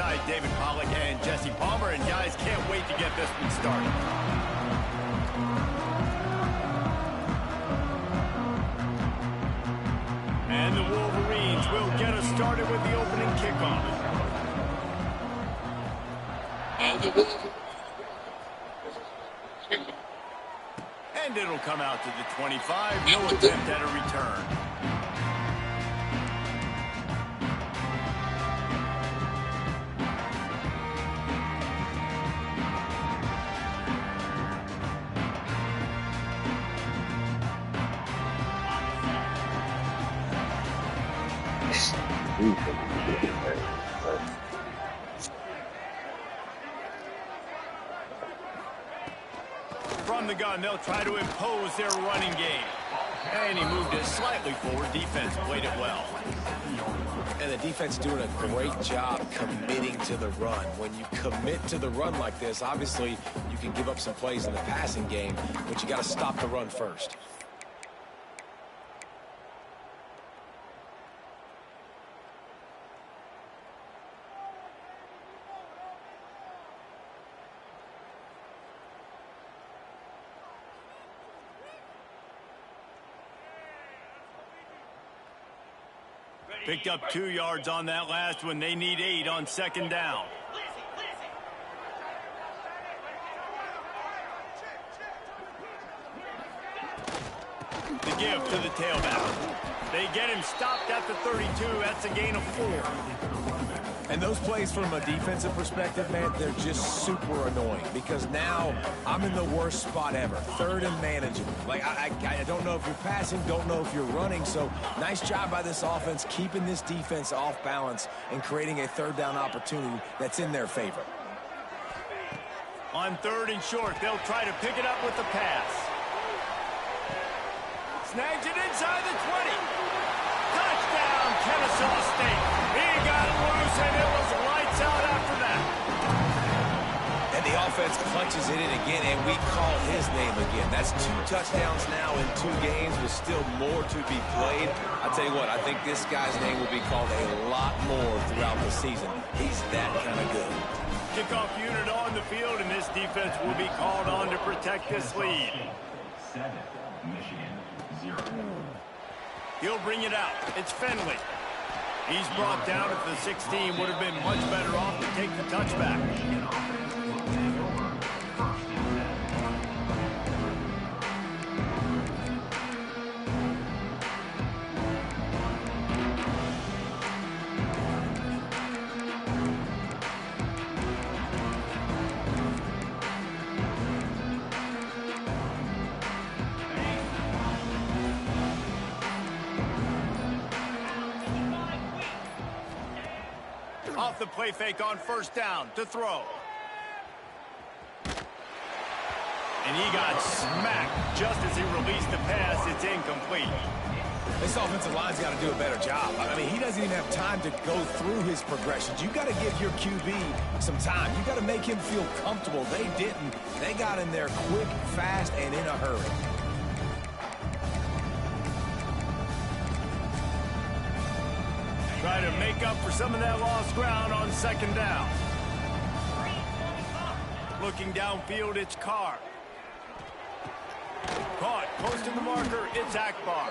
alongside David Pollock and Jesse Palmer, and guys, can't wait to get this one started. And the Wolverines will get us started with the opening kickoff. And it'll come out to the 25. No attempt at a return. From the gun, they'll try to impose their running game. And he moved it slightly forward. Defense played it well. And the defense doing a great job committing to the run. When you commit to the run like this, obviously you can give up some plays in the passing game, but you got to stop the run first. Picked up 2 yards on that last one. They need 8 on second down. The give to the tailback. They get him stopped at the 32. That's a gain of 4. And those plays from a defensive perspective, man, they're just super annoying because now I'm in the worst spot ever. Third and manageable. Like, I don't know if you're passing, don't know if you're running. So nice job by this offense keeping this defense off balance and creating a third down opportunity that's in their favor. On 3rd and short, they'll try to pick it up with the pass. Snags it inside the 20. Touchdown, Kennesaw State. He got loose, and it was lights out after that. And the offense clutches it in again, and we call his name again. That's 2 touchdowns now in 2 games with still more to be played. I tell you what, I think this guy's name will be called a lot more throughout the season. He's that kind of good. Kickoff unit on the field, and this defense will be called on to protect this lead. 7, Michigan, 0. He'll bring it out. It's Fenley. He's brought down at the 16. Would have been much better off to take the touchback. Off the play fake on 1st down to throw. And he got smacked just as he released the pass. It's incomplete. This offensive line's got to do a better job. I mean, he doesn't even have time to go through his progressions. You got to give your QB some time. You got to make him feel comfortable. They didn't. They got in there quick, fast, and in a hurry. Try to make up for some of that lost ground on 2nd down. Looking downfield, it's Carr. Caught, close to the marker, it's Akbar.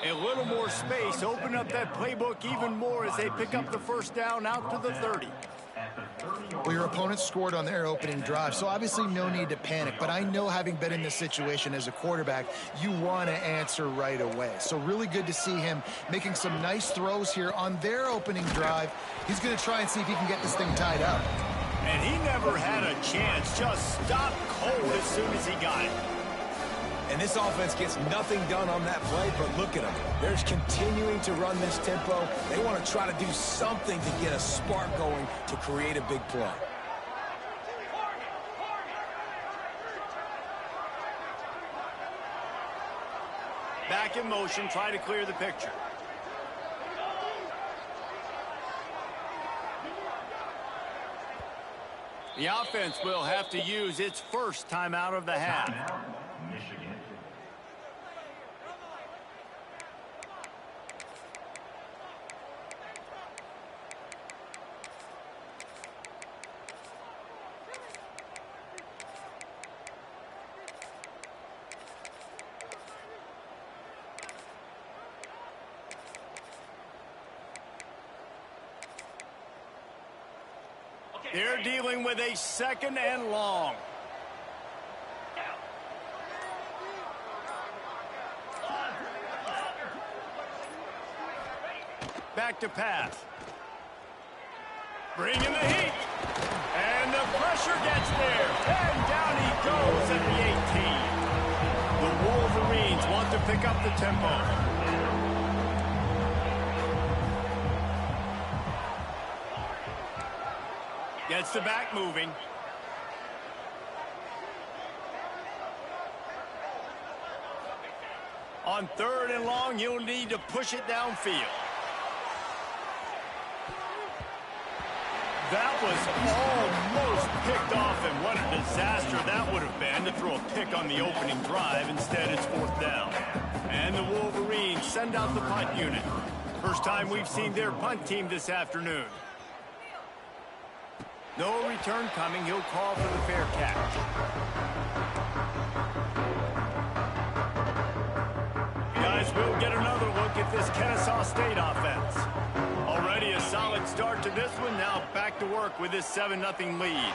A little more space, open up that playbook even more as they pick up the 1st down out to the 30. Well, your opponent scored on their opening drive, so obviously no need to panic. But I know, having been in this situation as a quarterback, you want to answer right away. So really good to see him making some nice throws here on their opening drive. He's going to try and see if he can get this thing tied up. And he never had a chance, just stopped cold as soon as he got it. And this offense gets nothing done on that play, but look at them. They're continuing to run this tempo. They want to try to do something to get a spark going to create a big play. Back in motion, try to clear the picture. The offense will have to use its first timeout of the half. Michigan. They're dealing with a 2nd and long. Back to pass. Bringing the heat. And the pressure gets there. And down he goes at the 18. The Wolverines want to pick up the tempo. Gets the back moving. On 3rd and long, you'll need to push it downfield. That was almost picked off, and what a disaster that would have been to throw a pick on the opening drive. Instead, it's 4th down. And the Wolverines send out the punt unit. First time we've seen their punt team this afternoon. No return coming. He'll call for the fair catch. Guys, we'll get another look at this Kennesaw State offense. Already a solid start to this one. Now back to work with this 7-0 lead.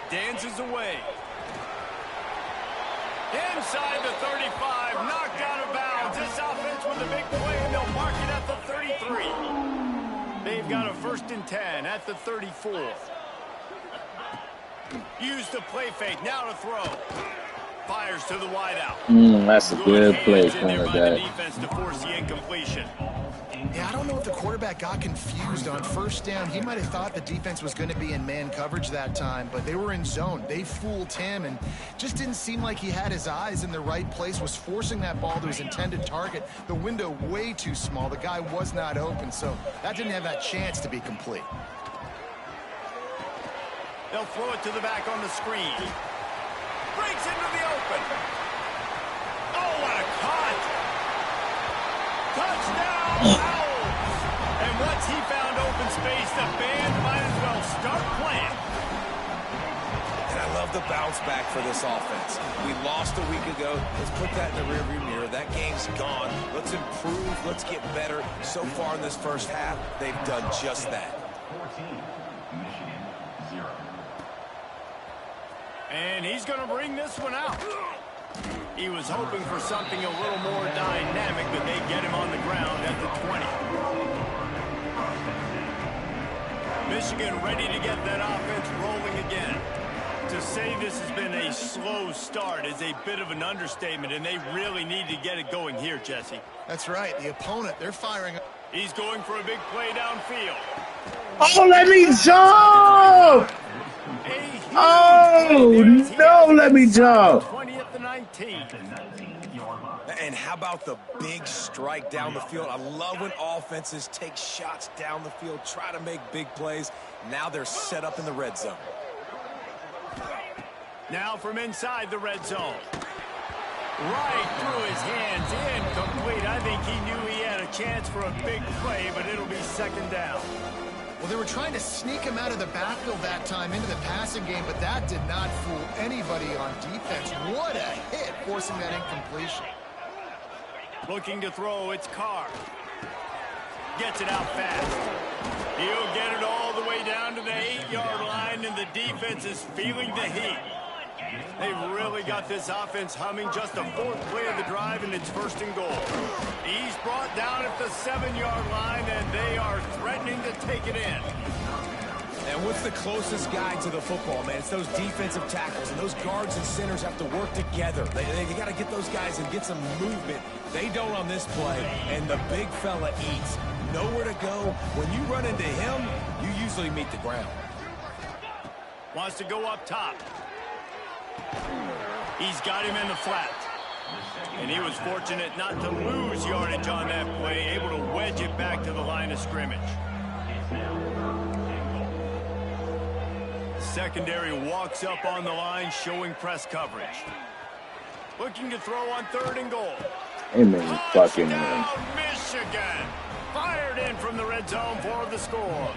Dances away. Inside the 35, knocked out of bounds. This offense with a big play, and they'll mark it at the 33. They've got a 1st and 10 at the 34. Use the play fake, now to throw. Fires to the wideout. That's a good play, cornerback. Defense to force the incompletion. Yeah, I don't know if the quarterback got confused on 1st down. He might have thought the defense was going to be in man coverage that time, but they were in zone. They fooled him and just didn't seem like he had his eyes in the right place, was forcing that ball to his intended target. The window way too small. The guy was not open, so that didn't have that chance to be complete. They'll throw it to the back on the screen. Breaks into the open. Oh, what a cut! Touchdown! And once he found open space, the band might as well start playing. And I love the bounce back for this offense. We lost a week ago. Let's put that in the rearview mirror. That game's gone. Let's improve. Let's get better. So far in this first half, they've done just that. 14, Michigan, 0. And he's going to bring this one out. He was hoping for something a little more dynamic, but they get him on the ground at the 20. Michigan ready to get that offense rolling again. To say this has been a slow start is a bit of an understatement, and they really need to get it going here, Jesse. That's right. The opponent, they're firing. He's going for a big play downfield. Oh, let me jump! Oh, no, let me jump. 20 at the 19. And how about the big strike down the field? I love when offenses take shots down the field, try to make big plays. Now they're set up in the red zone. Now from inside the red zone. Right through his hands, incomplete. I think he knew he had a chance for a big play, but it'll be 2nd down. Well, they were trying to sneak him out of the backfield that time into the passing game, but that did not fool anybody on defense. What a hit, forcing that incompletion. Looking to throw, it's Carr. Gets it out fast. He'll get it all the way down to the 8-yard line, and the defense is feeling the heat. They've really got this offense humming. Just the 4th play of the drive, and it's 1st and goal. He's brought down at the 7-yard line, and they are threatening to take it in. And what's the closest guy to the football, man? It's those defensive tackles, and those guards and centers have to work together. They got to get those guys and get some movement. They don't on this play, and the big fella eats. Nowhere to go. When you run into him, you usually meet the ground. Wants to go up top. He's got him in the flat. And he was fortunate not to lose yardage on that play, able to wedge it back to the line of scrimmage. Secondary walks up on the line, showing press coverage. Looking to throw on 3rd and goal. Amen. Fucking Michigan! Fired in from the red zone for the score.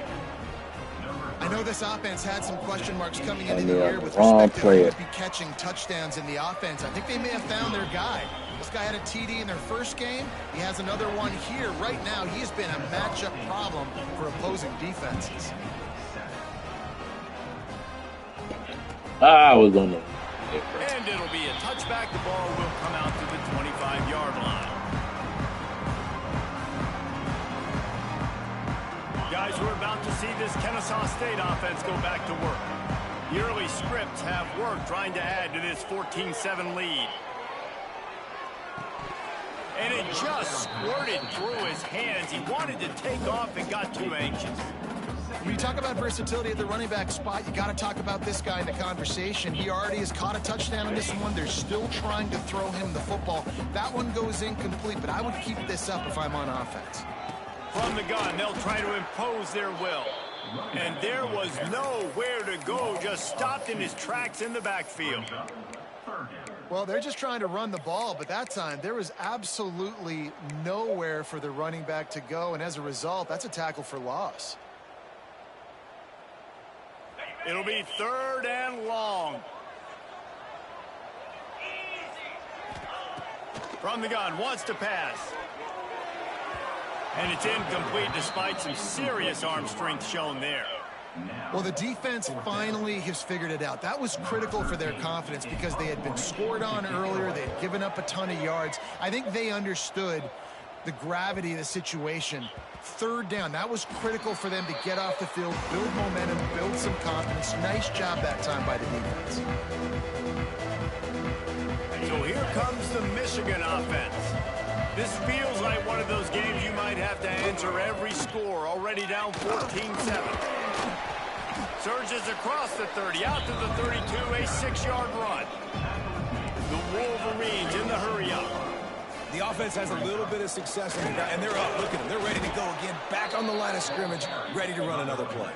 I know this offense had some question marks coming into the year with respect to who would be catching touchdowns in the offense. I think they may have found their guy. This guy had a TD in their first game. He has another one here. Right now, he's been a matchup problem for opposing defenses. I was on the. And it'll be a touchback. The ball will come out to the 25-yard line. Guys, we're about to see this Kennesaw State offense go back to work. The early scripts have worked trying to add to this 14-7 lead. And it just squirted through his hands. He wanted to take off and got too anxious. When you talk about versatility at the running back spot, you got to talk about this guy in the conversation. He already has caught a touchdown in this one. They're still trying to throw him the football. That one goes incomplete, but I would keep this up if I'm on offense. From the gun, they'll try to impose their will. And there was nowhere to go, just stopped in his tracks in the backfield. Well, they're just trying to run the ball, but that time there was absolutely nowhere for the running back to go, and as a result, that's a tackle for loss. It'll be 3rd and long. From the gun, wants to pass. And it's incomplete despite some serious arm strength shown there. Well, the defense finally has figured it out. That was critical for their confidence because they had been scored on earlier. They had given up a ton of yards. I think they understood the gravity of the situation. 3rd down, that was critical for them to get off the field, build momentum, build some confidence. Nice job that time by the defense. So here comes the Michigan offense. This feels like one of those games you might have to answer every score. Already down 14-7. Surges across the 30, out to the 32, a 6-yard run. The Wolverines in the hurry-up. The offense has a little bit of success on the ground, and they're up. Look at them. They're ready to go again. Back on the line of scrimmage, ready to run another play.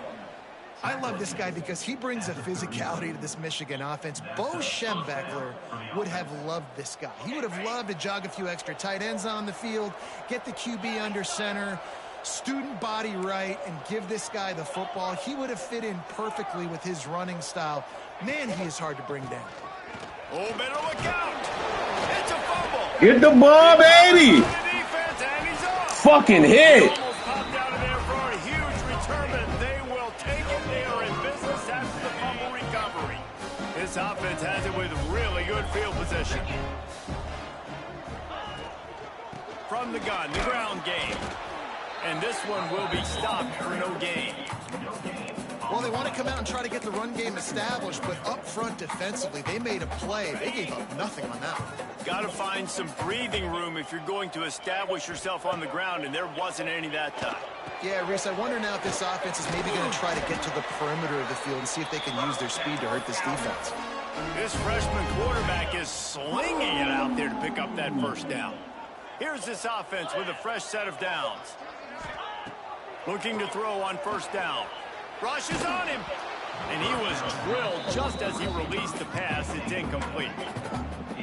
I love this guy because he brings a physicality to this Michigan offense. Bo Schembechler would have loved this guy. He would have loved to jog a few extra tight ends on the field, get the QB under center, student body right, and give this guy the football. He would have fit in perfectly with his running style. Man, he is hard to bring down. Oh, better look out. It's a fumble. Get the ball, baby. Defense, and he's off. Fucking hit. Almost popped out of there for a huge return, but they will take it. They are in business after the fumble recovery. This offense has it with really good field position. From the gun, the ground game. And this one will be stopped for no gain. Well, they want to come out and try to get the run game established, but up front defensively, they made a play. They gave up nothing on that one. Got to find some breathing room if you're going to establish yourself on the ground, and there wasn't any that time. Yeah, Reese, I wonder now if this offense is maybe going to try to get to the perimeter of the field and see if they can use their speed to hurt this defense. This freshman quarterback is slinging it out there to pick up that 1st down. Here's this offense with a fresh set of downs. Looking to throw on 1st down. Rushes on him. And he was drilled just as he released the pass. It's incomplete.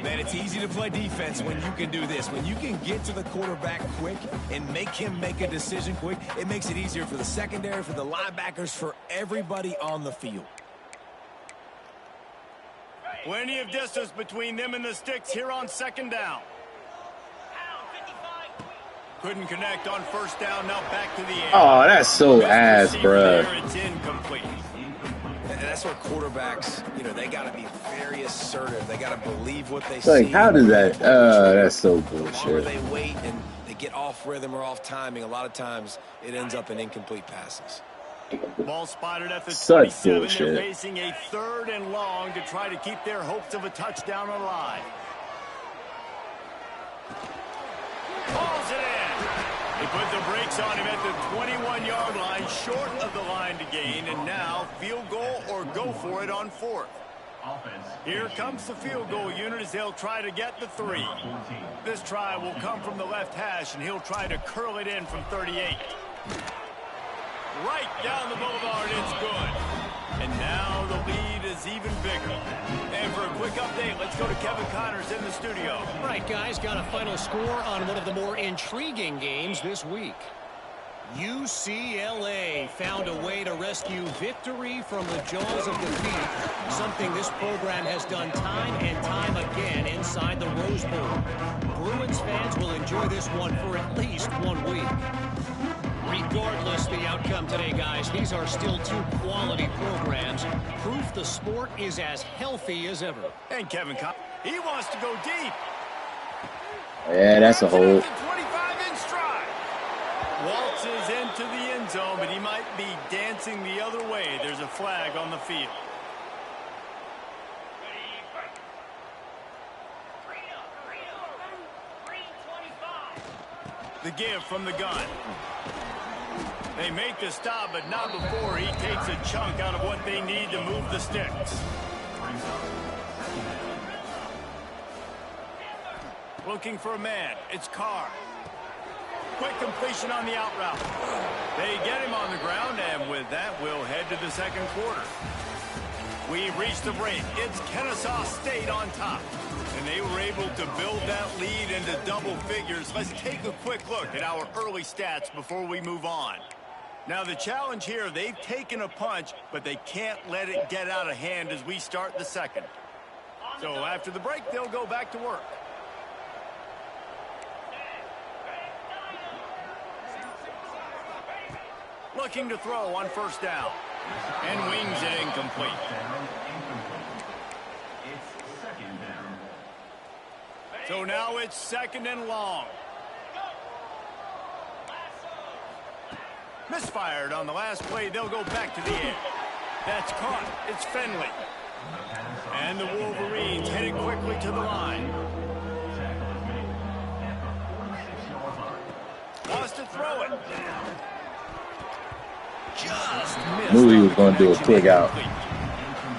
Man, it's easy to play defense when you can do this. When you can get to the quarterback quick and make him make a decision quick, it makes it easier for the secondary, for the linebackers, for everybody on the field. Plenty of distance between them and the sticks here on 2nd down. Couldn't connect on 1st down. Now back to the air. Oh, that's so ass, bruh. It's incomplete. And that's where quarterbacks, you know, they got to be very assertive. They got to believe what they It's like, see. how does that? That's so The longer bullshit. they wait and they get off rhythm or off timing, a lot of times it ends up in incomplete passes. Ball spotted at the Such 27. bullshit. They're facing a 3rd and long to try to keep their hopes of a touchdown alive. Pulls it in. They put the brakes on him at the 21-yard line, short of the line to gain, and now field goal or go for it on 4th. Here comes the field goal unit as they'll try to get the 3. This try will come from the left hash, and he'll try to curl it in from 38. Right down the boulevard, it's good. And now the lead is even bigger. And for a quick update, let's go to Kevin Connors in the studio. Right, guys, got a final score on one of the more intriguing games this week. UCLA found a way to rescue victory from the jaws of defeat, something this program has done time and time again inside the Rose Bowl. Bruins fans will enjoy this one for at least 1 week. Regardless the outcome today, guys, these are still two quality programs. Proof the sport is as healthy as ever. And Kevin, he wants to go deep. Yeah, that's a hole. 25 in stride. Waltzes into the end zone, but he might be dancing the other way. There's a flag on the field. The give from the gun. They make the stop, but not before he takes a chunk out of what they need to move the sticks. Looking for a man. It's Carr. Quick completion on the out route. They get him on the ground, and with that, we'll head to the second quarter. We've reached the break. It's Kennesaw State on top. And they were able to build that lead into double figures. Let's take a quick look at our early stats before we move on. Now, the challenge here, they've taken a punch, but they can't let it get out of hand as we start the second. So after the break, they'll go back to work. Looking to throw on first down. And wings it incomplete. So now it's second and long. Misfired on the last play. They'll go back to the air. That's caught. It's Finley. And the Wolverines headed quickly to the line. Wants to throw it. Just missed. Knew he was going to do a quick out.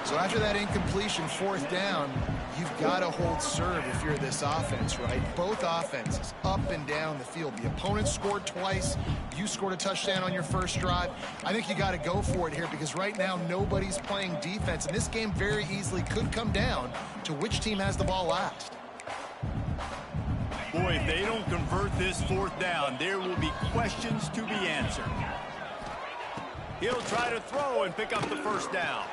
So after that incompletion, fourth down, you've got to hold serve if you're this offense, right? Both offenses up and down the field. The opponent scored twice. You scored a touchdown on your first drive. I think you got to go for it here because right now nobody's playing defense. And this game very easily could come down to which team has the ball last. Boy, if they don't convert this fourth down, there will be questions to be answered. He'll try to throw and pick up the first down.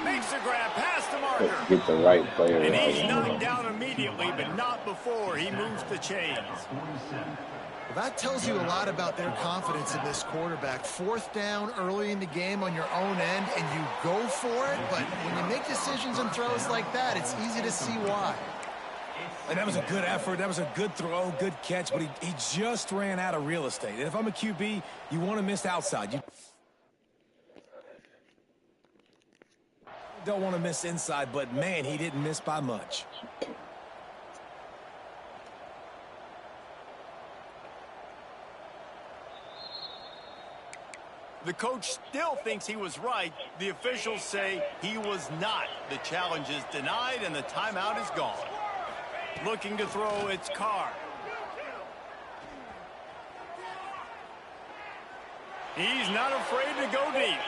Makes the grab past the marker. Get the right player. And he's knocked down immediately, but not before he moves the chains. Well, that tells you a lot about their confidence in this quarterback. Fourth down early in the game on your own end, and you go for it. But when you make decisions and throws like that, it's easy to see why. And that was a good effort. That was a good throw, good catch, but he just ran out of real estate. And if I'm a QB, you want to miss outside. You don't want to miss inside, but, man, he didn't miss by much. The coach still thinks he was right. The officials say he was not. The challenge is denied, and the timeout is gone. Looking to throw, it's Carr. He's not afraid to go deep.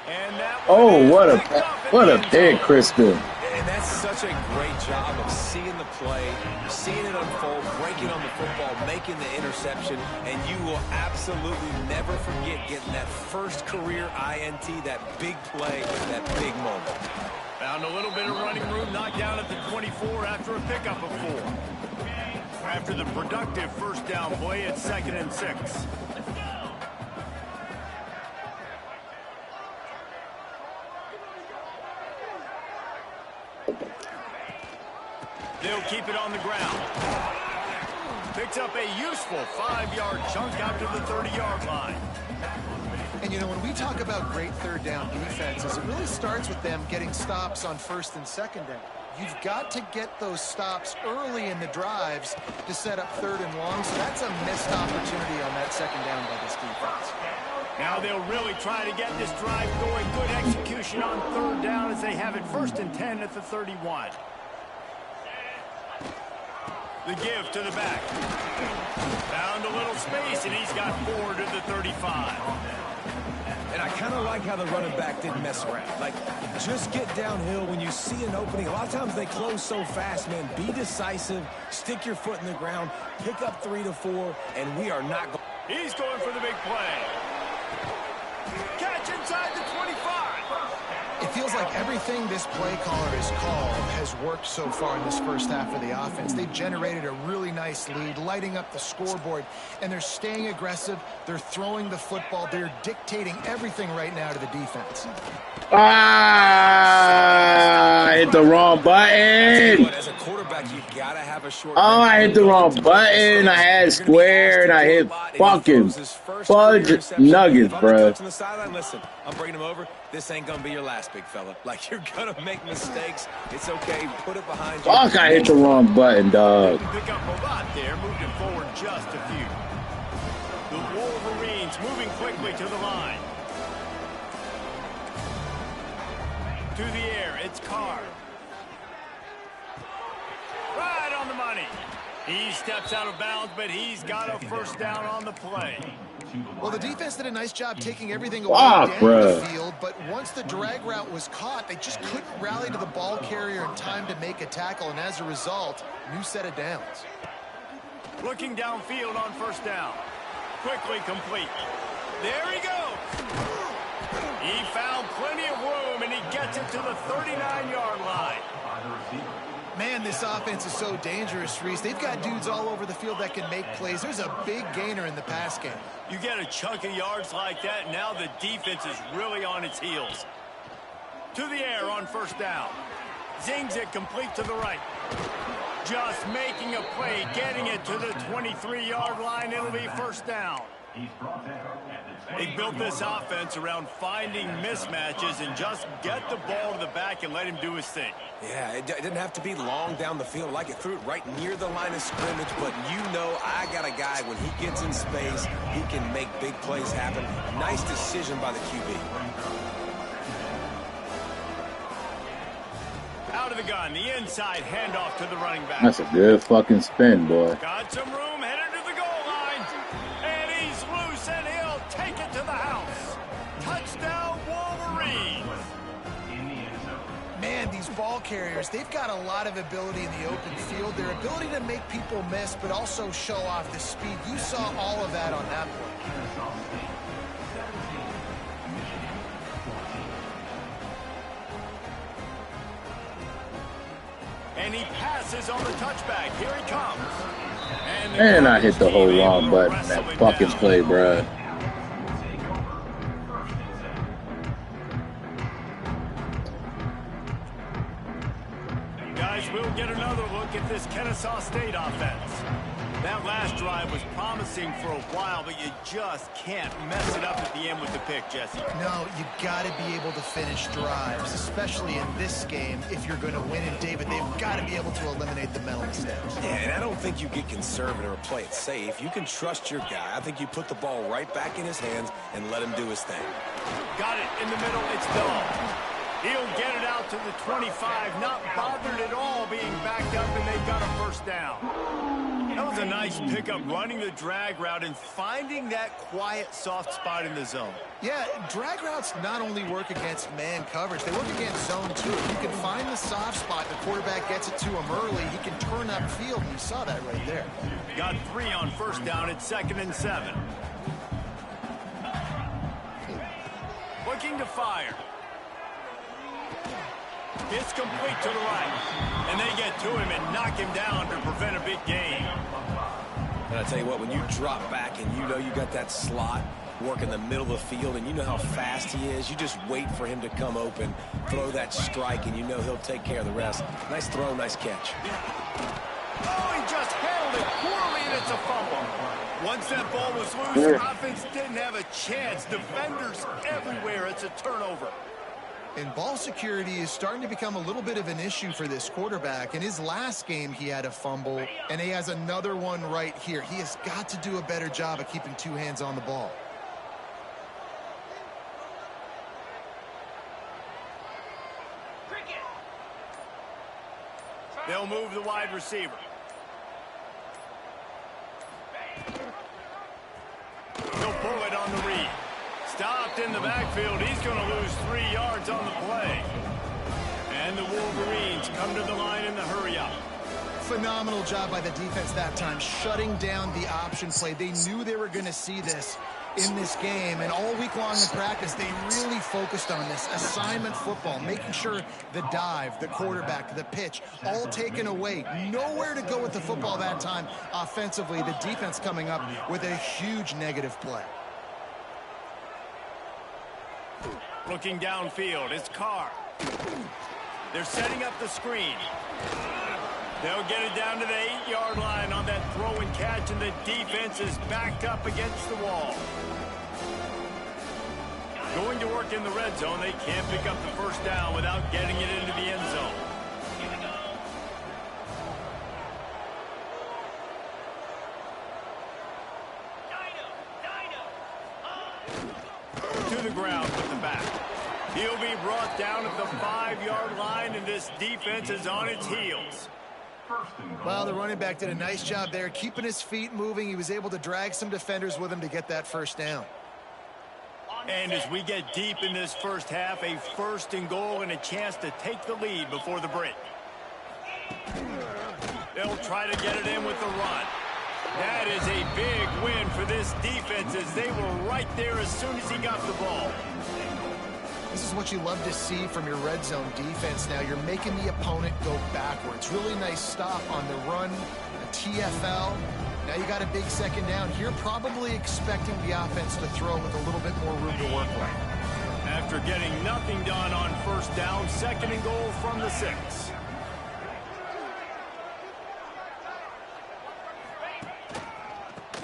And that what a pick, Kristen. And that's such a great job of seeing the play, seeing it unfold, breaking on the football, making the interception, and you will absolutely never forget getting that first career INT, that big play, that big moment. Found a little bit of running room, knocked down at the 24 after a pickup of 4. After the productive first down play, it's 2nd and 6. They'll keep it on the ground. Picks up a useful 5-yard chunk out to the 30-yard line. And, you know, when we talk about great third down defenses, it really starts with them getting stops on first and second down. You've got to get those stops early in the drives to set up third and long, so that's a missed opportunity on that second down by this defense. Now they'll really try to get this drive going. Good execution on third down as they have it 1st and 10 at the 31. The give to the back. Found a little space, and he's got 4 to the 35. And I kind of like how the running back didn't mess around. Like, just get downhill when you see an opening. A lot of times they close so fast, man. Be decisive, stick your foot in the ground, pick up 3 to 4, and we are not going. He's going for the big play. Catch inside the 25. It feels like everything this play caller has called has worked so far in this first half of the offense. They've generated a really nice lead, lighting up the scoreboard, and they're staying aggressive. They're throwing the football. They're dictating everything right now to the defense. Ah, I hit the wrong button. As a quarterback, you gotta have a short. Oh, I hit the wrong button. I had square and I hit fucking fudge nuggets, bro. On the sideline, listen, I'm bringing him over. This ain't gonna be your last, big fella. Like, you're gonna make mistakes. It's okay. Put it behind you. Fuck, I hit the wrong button, dog. Pick up a lot there, moved him forward just a few. The Wolverines moving quickly to the line. To the air, it's Carr. Right on the money. He steps out of bounds, but he's got a first down on the play. Well, the defense did a nice job taking everything away down the field, but once the drag route was caught, they just couldn't rally to the ball carrier in time to make a tackle, and as a result, new set of downs. Looking downfield on first down. Quickly complete. There he goes. He found plenty of room, and he gets it to the 39-yard line. Man, this offense is so dangerous, Reese. They've got dudes all over the field that can make plays. There's a big gainer in the pass game. You get a chunk of yards like that, and now the defense is really on its heels. To the air on first down. Zings it complete to the right. Just making a play, getting it to the 23-yard line. It'll be first down. They built this offense around finding mismatches and just get the ball to the back and let him do his thing. Yeah, it didn't have to be long down the field. Like, it threw it right near the line of scrimmage, but you know I got a guy, when he gets in space, he can make big plays happen. Nice decision by the QB. Out of the gun, the inside handoff to the running back. That's a good fucking spin, boy. Got some room, headed to the goal line. And he's loose, and he'll take it to the house. Touchdown, Wolverines. Man, these ball carriers, they've got a lot of ability in the open field. Their ability to make people miss, but also show off the speed. You saw all of that on that play. And he passes on the touchback. Here he comes. And I hit the whole wrong button. That fucking play, bruh. Guys, we'll get another look at this Kennesaw State offense. That last drive was promising for a while, but you just can't mess it up at the end with the pick, Jesse. No, you got to be able to finish drives, especially in this game. If you're going to win it, David, they've got to be able to eliminate the mental mistakes. Yeah, and I don't think you get conservative or play it safe. You can trust your guy. I think you put the ball right back in his hands and let him do his thing. Got it in the middle. It's Dog. He'll get it out to the 25, not bothered at all being backed up, and they've got a first down. That was a nice pickup, running the drag route and finding that quiet, soft spot in the zone. Yeah, drag routes not only work against man coverage, they work against zone too. If you can find the soft spot, the quarterback gets it to him early, he can turn upfield, and you saw that right there. Got 3 on first down at 2nd and 7. Looking to fire. It's complete to the right. And they get to him and knock him down to prevent a big gain. And I tell you what, when you drop back and you know you got that slot, work in the middle of the field, and you know how fast he is, you just wait for him to come open, throw that strike, and you know he'll take care of the rest. Nice throw, nice catch. Oh, he just handled it poorly, and it's a fumble. Once that ball was loose, the offense didn't have a chance. Defenders everywhere. It's a turnover. And ball security is starting to become a little bit of an issue for this quarterback. In his last game, he had a fumble, and he has another one right here. He has got to do a better job of keeping 2 hands on the ball. They'll move the wide receiver. He'll pull it on the read. Stopped in the backfield. He's going to lose 3 yards on the play. And the Wolverines come to the line in the hurry-up. Phenomenal job by the defense that time, shutting down the option play. They knew they were going to see this. in this game, and all week long in practice, they really focused on this assignment football, making sure the dive, the quarterback, the pitch, all taken away. Nowhere to go with the football that time offensively. The defense coming up with a huge negative play. Looking downfield, it's Carr. They're setting up the screen. They'll get it down to the 8-yard line on that throw and catch, and the defense is backed up against the wall. Going to work in the red zone, they can't pick up the first down without getting it into the end zone. To the ground with the back. He'll be brought down at the 5-yard line, and this defense is on its heels. Well, the running back did a nice job there, keeping his feet moving. He was able to drag some defenders with him to get that first down. And as we get deep in this first half, a 1st and goal and a chance to take the lead before the break. They'll try to get it in with the run. That is a big win for this defense, as they were right there as soon as he got the ball. This is what you love to see from your red zone defense now. You're making the opponent go backwards. Really nice stop on the run, a TFL. Now you got a big second down. You're probably expecting the offense to throw with a little bit more room to work with. After getting nothing done on first down, 2nd and goal from the 6.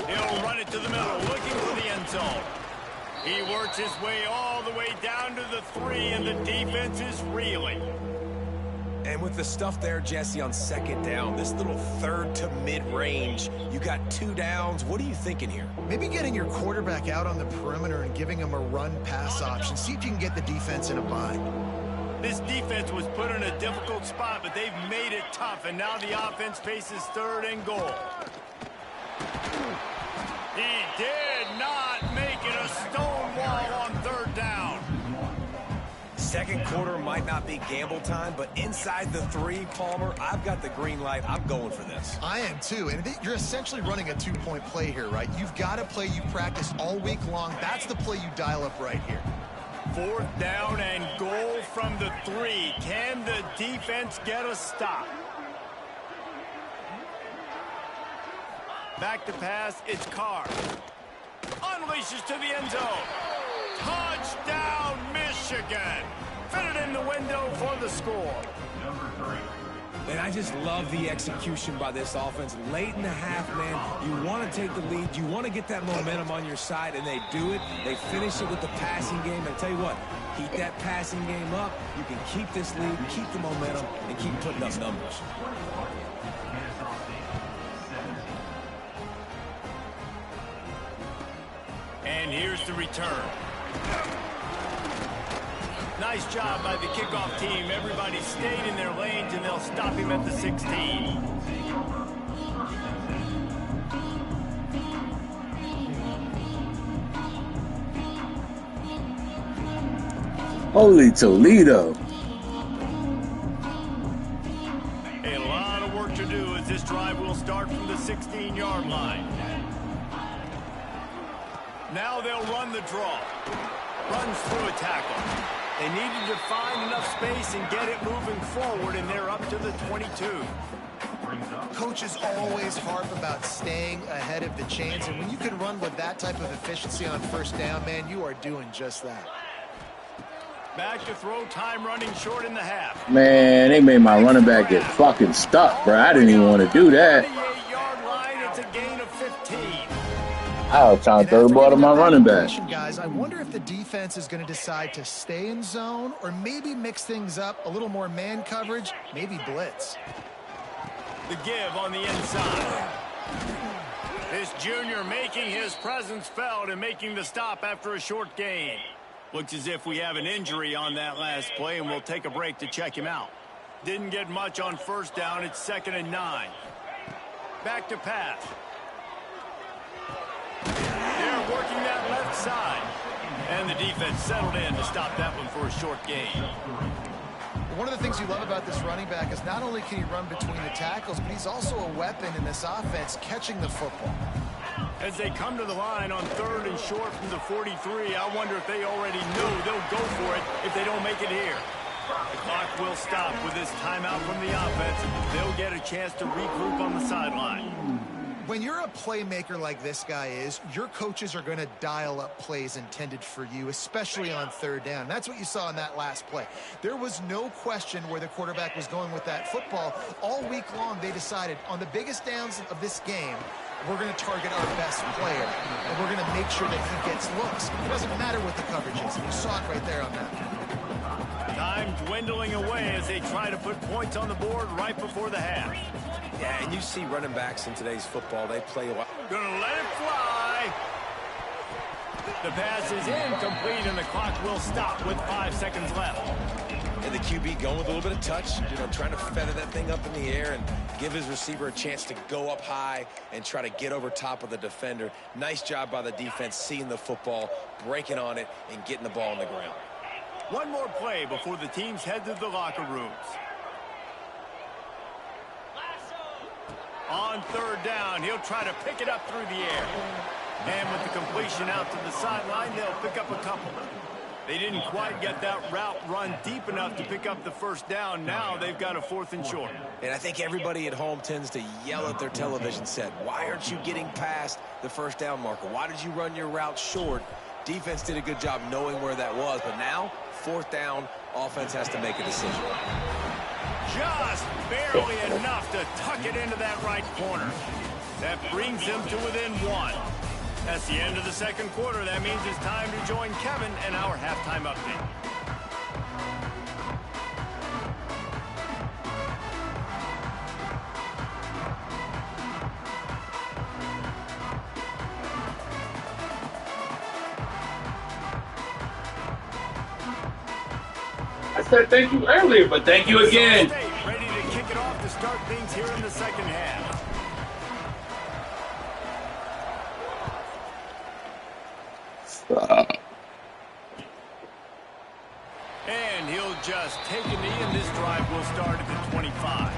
He'll run it to the middle, looking for the end zone. He works his way all the way down to the 3, and the defense is reeling. And with the stuff there, Jesse, on 2nd down, this little 3rd to mid-range, you got 2 downs. What are you thinking here? Maybe getting your quarterback out on the perimeter and giving him a run-pass option. See if you can get the defense in a bind. This defense was put in a difficult spot, but they've made it tough, and now the offense faces 3rd and goal. He did not make it a stonewall on 3rd down. Second quarter might not be gamble time, but inside the 3, Palmer, I've got the green light. I'm going for this. I am too, and you're essentially running a 2-point play here, right? You've got a play you practice all week long. That's the play you dial up right here. 4th down and goal from the 3. Can the defense get a stop? Back to pass, it's Carr. Unleashes to the end zone. Touchdown, Michigan. Fit it in the window for the score. And I just love the execution by this offense. Late in the half, man, you want to take the lead. You want to get that momentum on your side, and they do it. They finish it with the passing game. And I tell you what, keep that passing game up. You can keep this lead, keep the momentum, and keep putting up numbers. And here's the return. Nice job by the kickoff team. Everybody stayed in their lanes, and they'll stop him at the 16. Holy Toledo. A lot of work to do as this drive will start from the 16-yard line. Now they'll run the draw. Runs through a tackle. They needed to find enough space and get it moving forward, and they're up to the 22. Coaches always harp about staying ahead of the chains, and when you can run with that type of efficiency on 1st down, man, you are doing just that. Back to throw, time running short in the half. Man, they made my running back get fucking stuck, bro. I didn't even want to do that. 28-yard line, it's a gain of 15. I was trying to throw the ball to my running back. Guys, I wonder if the defense is going to decide to stay in zone or maybe mix things up, a little more man coverage, maybe blitz. The give on the inside. This junior making his presence felt and making the stop after a short gain. Looks as if we have an injury on that last play, and we'll take a break to check him out. Didn't get much on 1st down. It's 2nd and 9. Back to pass. They're working that left side. And the defense settled in to stop that one for a short gain. One of the things you love about this running back is not only can he run between the tackles, but he's also a weapon in this offense catching the football. As they come to the line on 3rd and short from the 43, I wonder if they already know they'll go for it if they don't make it here. The clock will stop with this timeout from the offense. They'll get a chance to regroup on the sideline. When you're a playmaker like this guy is, your coaches are going to dial up plays intended for you, especially on 3rd down. That's what you saw in that last play. There was no question where the quarterback was going with that football. All week long, they decided on the biggest downs of this game, we're going to target our best player, and we're going to make sure that he gets looks. It doesn't matter what the coverage is, and you saw it right there on that. Time dwindling away as they try to put points on the board right before the half. Yeah, and you see running backs in today's football, they play a lot. Gonna let it fly. The pass is incomplete, and the clock will stop with 5 seconds left. And the QB going with a little bit of touch, trying to feather that thing up in the air and give his receiver a chance to go up high and try to get over top of the defender. Nice job by the defense, seeing the football, breaking on it, and getting the ball on the ground. One more play before the teams head to the locker rooms. On 3rd down, he'll try to pick it up through the air. And with the completion out to the sideline, they'll pick up a couple. They didn't quite get that route run deep enough to pick up the 1st down. Now they've got a 4th and short. And I think everybody at home tends to yell at their television set, why aren't you getting past the 1st down marker? Why did you run your route short? Defense did a good job knowing where that was, but now 4th down, offense has to make a decision. Just barely enough to tuck it into that right corner. That brings them to within 1. That's the end of the 2nd quarter. That means it's time to join Kevin and our halftime update. I said thank you earlier, but thank you again. Ready to kick it off to start things here in the 2nd half. And he'll just take a knee, and this drive will start at the 25.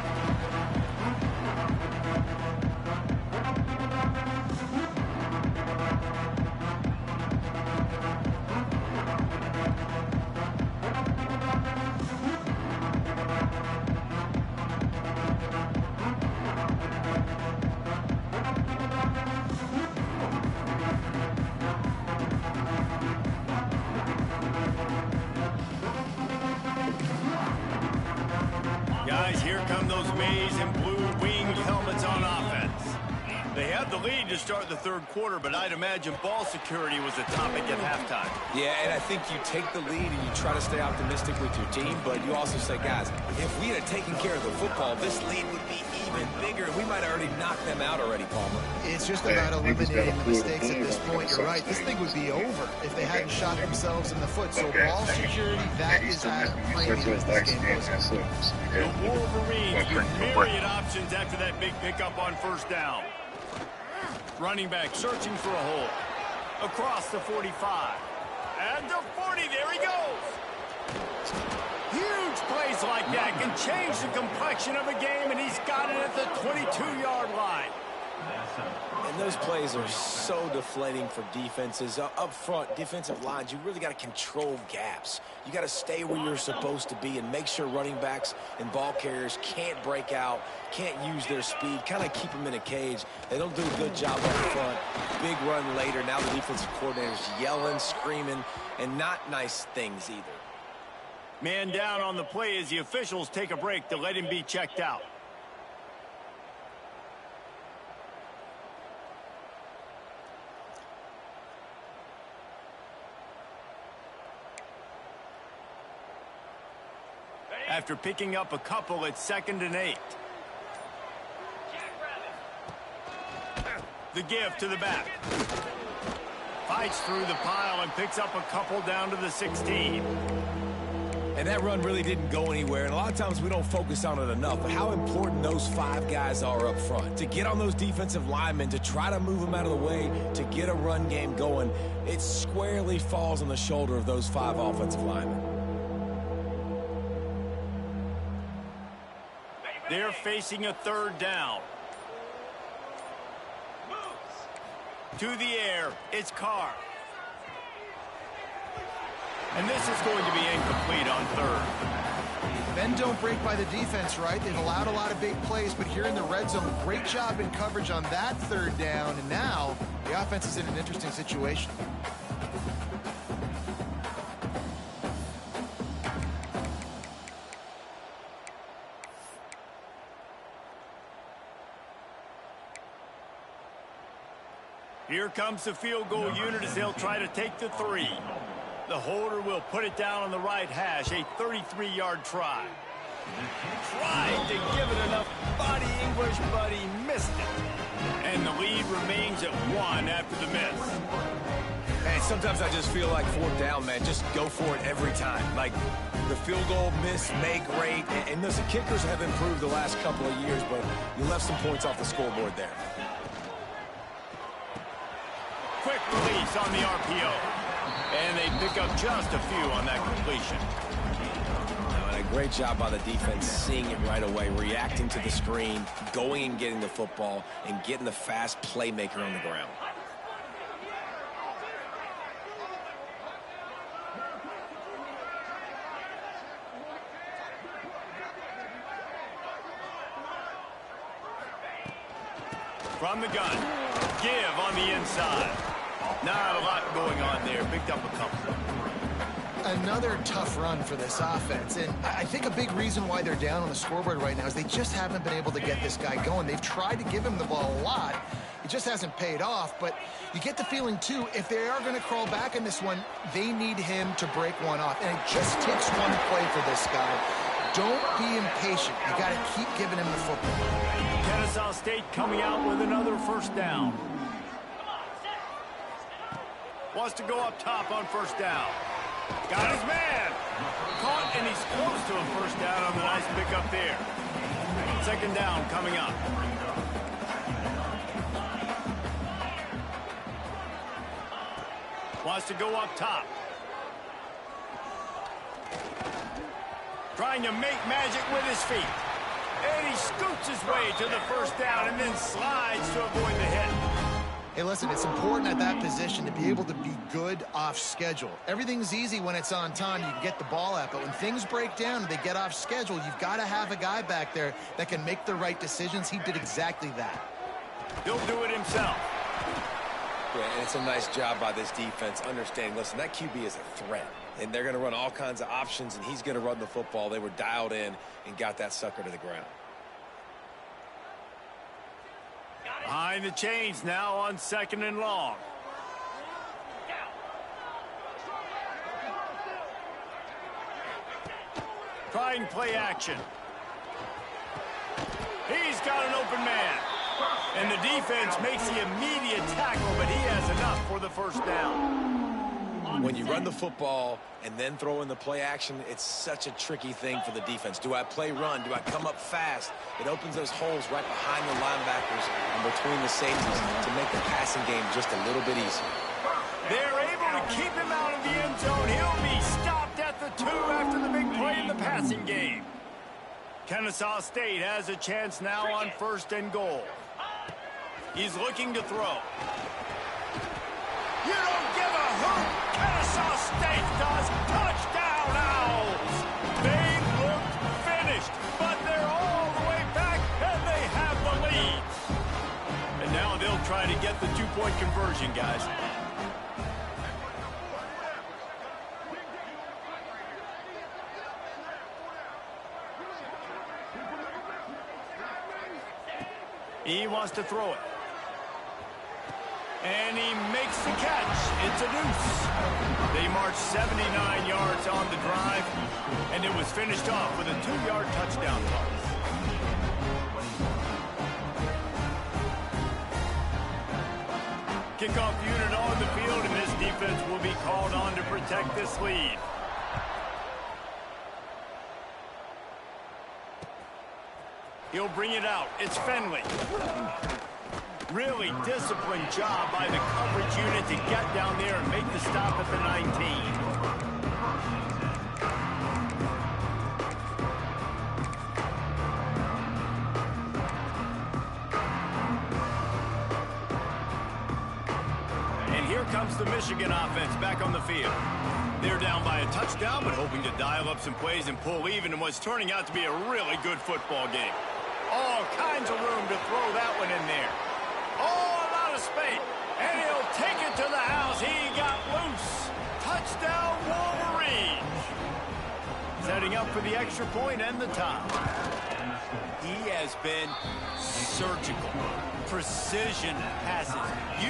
Guys, here come those maize and blue winged helmets on offense. They had the lead to start the 3rd quarter, but I'd imagine ball security was a topic at halftime. Yeah, and I think you take the lead and you try to stay optimistic with your team, but you also say, guys, if we had taken care of the football, this lead would be even bigger. We might have already knocked them out already, Palmer. It's just about eliminating the mistakes at this point. You're right. This thing would be over if they hadn't shot themselves in the foot. So ball security, that is as premium as this game goes. The Wolverines with myriad options after that big pickup on 1st down. Running back searching for a hole. Across the 45. And the 40, there he goes. Huge plays like that can change the complexion of a game, and he's got it at the 22-yard line. And those plays are so deflating for defenses. Up front, defensive lines, you really got to control gaps. You got to stay where you're supposed to be and make sure running backs and ball carriers can't break out, can't use their speed, kind of keep them in a cage. They don't do a good job up front. Big run later. Now the defensive coordinator's yelling, screaming, and not nice things either. Man down on the play as the officials take a break to let him be checked out. After picking up a couple, it's 2nd and 8. The give to the back. Fights through the pile and picks up a couple down to the 16. And that run really didn't go anywhere, and a lot of times we don't focus on it enough, but how important those 5 guys are up front. To get on those defensive linemen, to try to move them out of the way, to get a run game going, it squarely falls on the shoulder of those 5 offensive linemen. They're facing a 3rd down. To the air, it's Carr. And this is going to be incomplete on third. Bend don't break by the defense, right? They've allowed a lot of big plays, but here in the red zone, great job in coverage on that third down, and now the offense is in an interesting situation. Here comes the field goal unit as they'll try to take the 3. The holder will put it down on the right hash, a 33-yard try. Tried to give it enough body English, but he missed it. And the lead remains at 1 after the miss. Man, sometimes I just feel like fourth down, man. Just go for it every time. Like, the field goal miss, make great. And listen, kickers have improved the last couple of years, but you left some points off the scoreboard there. Quick release on the RPO. And they pick up just a few on that completion. And a great job by the defense seeing it right away, reacting to the screen, going and getting the football, and getting the fast playmaker on the ground. From the gun, give on the inside. Not a lot going on there. Picked up a couple. Another tough run for this offense, and I think a big reason why they're down on the scoreboard right now is they just haven't been able to get this guy going. They've tried to give him the ball a lot. It just hasn't paid off, but you get the feeling, too, if they are going to crawl back in this one, they need him to break one off, and it just takes one play for this guy. Don't be impatient. You got to keep giving him the football. Kennesaw State coming out with another first down. Wants to go up top on first down. Got his man. Caught, and he's close to a first down on the nice pickup there. Second down coming up. Wants to go up top. Trying to make magic with his feet. And he scoots his way to the first down and then slides to avoid the hit. Hey, listen, it's important at that position to be able to be good off schedule. Everything's easy when it's on time. You can get the ball out, but when things break down and they get off schedule, you've got to have a guy back there that can make the right decisions. He did exactly that. He'll do it himself. Yeah, and it's a nice job by this defense understanding, listen, that QB is a threat, and they're going to run all kinds of options, and he's going to run the football. They were dialed in and got that sucker to the ground. Behind the chains now on second and long. Trying play action. He's got an open man. And the defense makes the immediate tackle, but he has enough for the first down. When you run the football and then throw in the play action, it's such a tricky thing for the defense. Do I play run? Do I come up fast? It opens those holes right behind the linebackers and between the safeties to make the passing game just a little bit easier. They're able to keep him out of the end zone. He'll be stopped at the 2 after the big play in the passing game. Kennesaw State has a chance now on first and goal. He's looking to throw. You don't give a hoot. Kennesaw State does. Touchdown, Owls. They looked finished, but they're all the way back, and they have the lead. And now they'll try to get the two-point conversion, guys. He wants to throw it. And he makes the catch. It's a deuce. They marched 79 yards on the drive, and it was finished off with a 2-yard touchdown toss. Kickoff unit on the field, and this defense will be called on to protect this lead. He'll bring it out. It's Fenley. Really disciplined job by the coverage unit to get down there and make the stop at the 19. comes the Michigan offense back on the field. They're down by a touchdown, but hoping to dial up some plays and pull even in what's turning out to be a really good football game. All kinds of room to throw that one in there. Oh, a lot of space. And he'll take it to the house. He got loose. Touchdown, Wolverines. Setting up for the extra point and the tie. He has been surgical. Precision passes,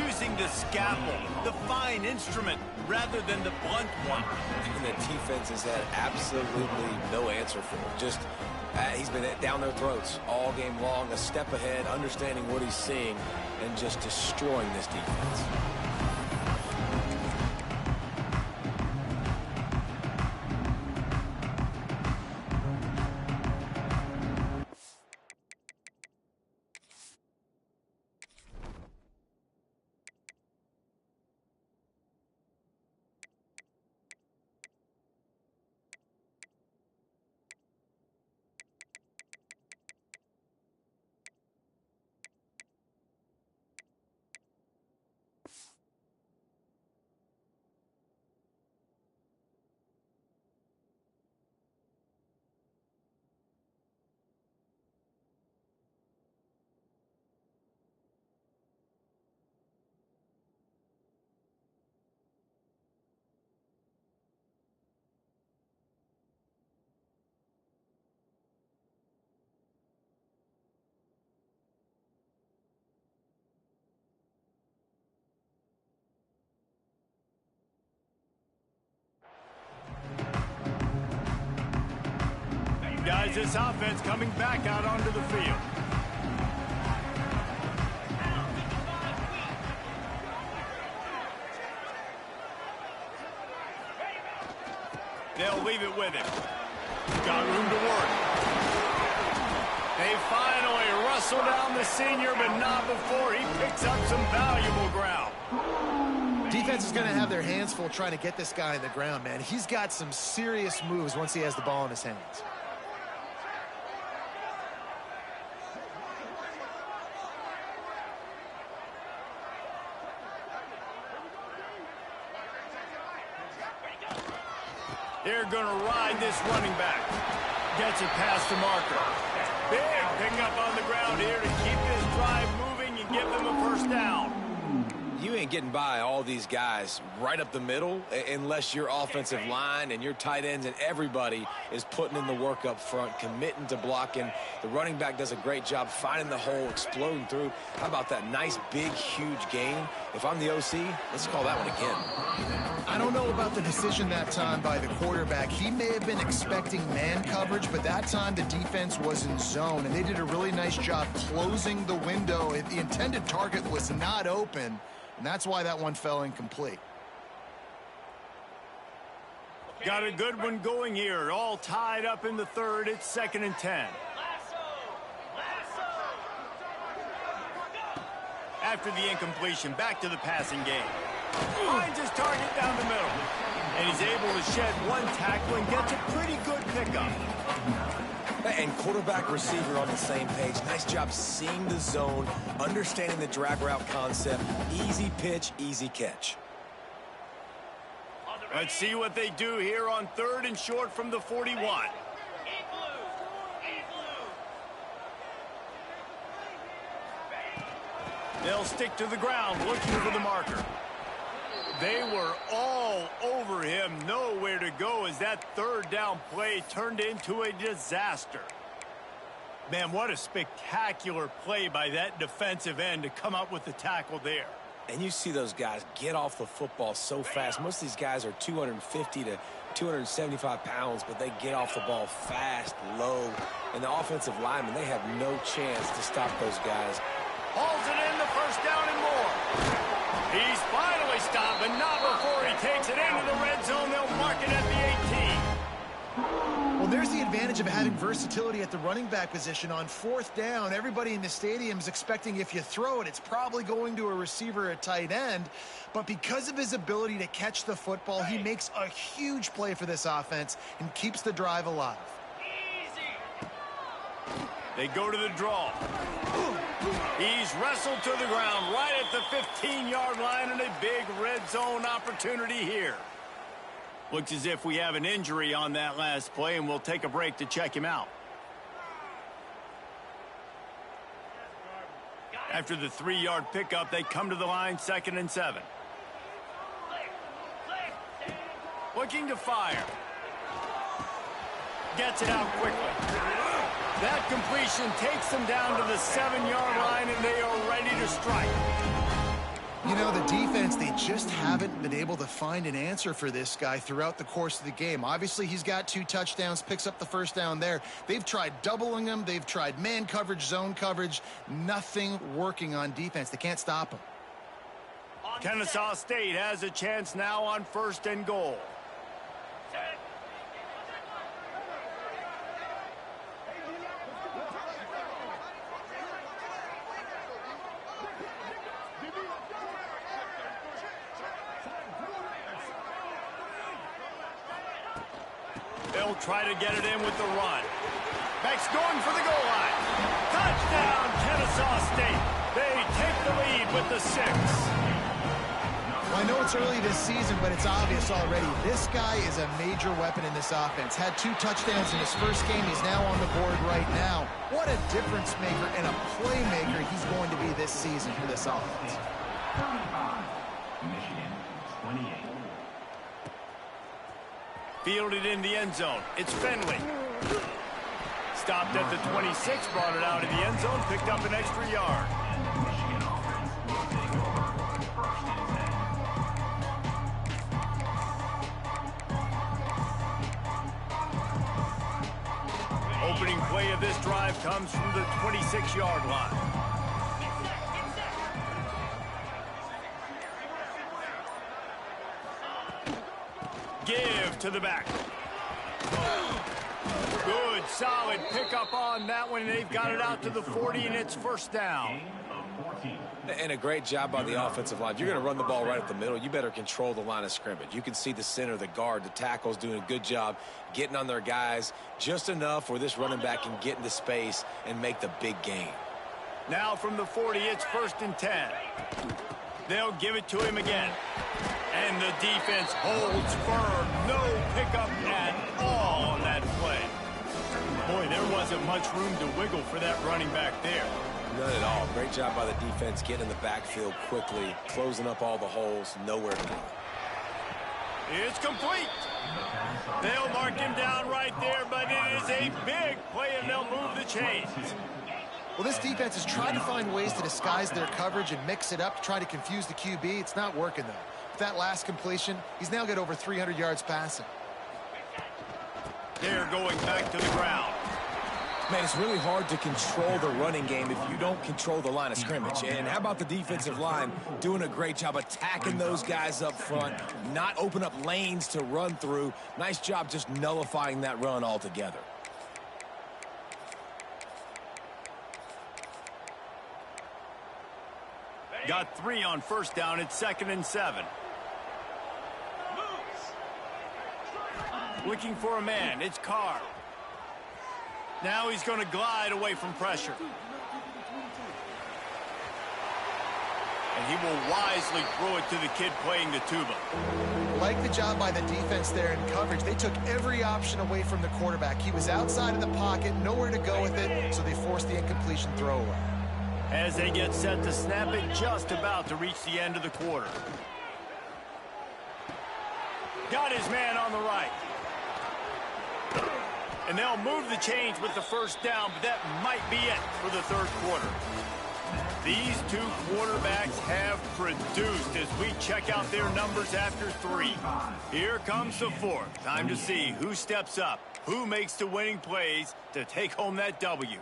using the scalpel, the fine instrument, rather than the blunt one. And the defense has had absolutely no answer for him. Just, he's been down their throats all game long, a step ahead, understanding what he's seeing, and just destroying this defense. Guys, this offense coming back out onto the field. They'll leave it with him. Got room to work. They finally rustle down the senior, but not before he picks up some valuable ground. Defense is going to have their hands full trying to get this guy on the ground, man. He's got some serious moves once he has the ball in his hands. They're going to ride this running back. Gets it past the marker. Big pickup on the ground here to keep this drive moving and give them a first down. You ain't getting by all these guys right up the middle unless your offensive line and your tight ends and everybody is putting in the work up front, committing to blocking. The running back does a great job finding the hole, exploding through. How about that nice, big, huge gain? If I'm the OC, let's call that one again. I don't know about the decision that time by the quarterback. He may have been expecting man coverage, but that time the defense was in zone, and they did a really nice job closing the window. The intended target was not open, and that's why that one fell incomplete. Got a good one going here. All tied up in the third. It's 2nd and 10. After the incompletion, back to the passing game. Finds his target down the middle. And he's able to shed one tackle and gets a pretty good pickup. And quarterback receiver on the same page. Nice job seeing the zone, understanding the drag route concept. Easy pitch, easy catch. Let's see what they do here on 3rd and short from the 41. They'll stick to the ground looking for the marker. They were all over him, nowhere to go as that 3rd down play turned into a disaster. Man, what a spectacular play by that defensive end to come up with the tackle there. And you see those guys get off the football so fast. Most of these guys are 250 to 275 pounds, but they get off the ball fast, low. And the offensive linemen, they have no chance to stop those guys. Hauls it in, the first down and more. He's finally stopped, but not before he takes it into the red zone. They'll mark it at the 18. Well, there's the advantage of having versatility at the running back position. On 4th down, everybody in the stadium is expecting if you throw it, it's probably going to a receiver at tight end. But because of his ability to catch the football, he makes a huge play for this offense and keeps the drive alive. They go to the draw. He's wrestled to the ground right at the 15-yard line, and a big red zone opportunity here. Looks as if we have an injury on that last play, and we'll take a break to check him out. After the 3-yard pickup, they come to the line, 2nd and 7. Looking to fire. Gets it out quickly. That completion takes them down to the 7-yard line, and they are ready to strike. You know, the defense, they just haven't been able to find an answer for this guy throughout the course of the game. Obviously, he's got 2 touchdowns, picks up the first down there. They've tried doubling him. They've tried man coverage, zone coverage. Nothing working on defense. They can't stop him. Kennesaw State has a chance now on 1st and goal. They'll try to get it in with the run. Beck's going for the goal line. Touchdown, Kennesaw State. They take the lead with the 6. Well, I know it's early this season, but it's obvious already. This guy is a major weapon in this offense. Had 2 touchdowns in his first game. He's now on the board right now. What a difference maker and a playmaker he's going to be this season for this offense. 35, Michigan, 28. Fielded in the end zone. It's Fenley. Stopped at the 26, brought it out of the end zone, picked up an extra yard. Michigan offense will take over 1st and 10. Opening play of this drive comes from the 26-yard line. Give to the back. Good, solid pickup on that one. They've got it out to the 40, and it's 1st down. And a great job by the offensive line. If you're going to run the ball right up the middle, you better control the line of scrimmage. You can see the center, the guard, the tackles doing a good job getting on their guys just enough where this running back can get into space and make the big gain. Now from the 40, it's 1st and 10. They'll give it to him again. And the defense holds firm. No pickup at all on that play. Boy, there wasn't much room to wiggle for that running back there. None at all. Great job by the defense getting in the backfield quickly, closing up all the holes, nowhere to go. It's complete. They'll mark him down right there, but it is a big play, and they'll move the chains. Well, this defense has tried to find ways to disguise their coverage and mix it up to try to confuse the QB. It's not working, though. With that last completion, he's now got over 300 yards passing. They're going back to the ground. Man, it's really hard to control the running game if you don't control the line of scrimmage. And how about the defensive line doing a great job attacking those guys up front, not open up lanes to run through. Nice job just nullifying that run altogether. Got 3 on 1st down. It's 2nd and 7. Looking for a man. It's Carr. Now he's going to glide away from pressure. And he will wisely throw it to the kid playing the tuba. Like the job by the defense there in coverage. They took every option away from the quarterback. He was outside of the pocket, nowhere to go with it, so they forced the incompletion throwaway. As they get set to snap it, just about to reach the end of the quarter. Got his man on the right. And they'll move the chains with the 1st down, but that might be it for the 3rd quarter. These 2 quarterbacks have produced as we check out their numbers after 3. Here comes the 4th. Time to see who steps up, who makes the winning plays to take home that W.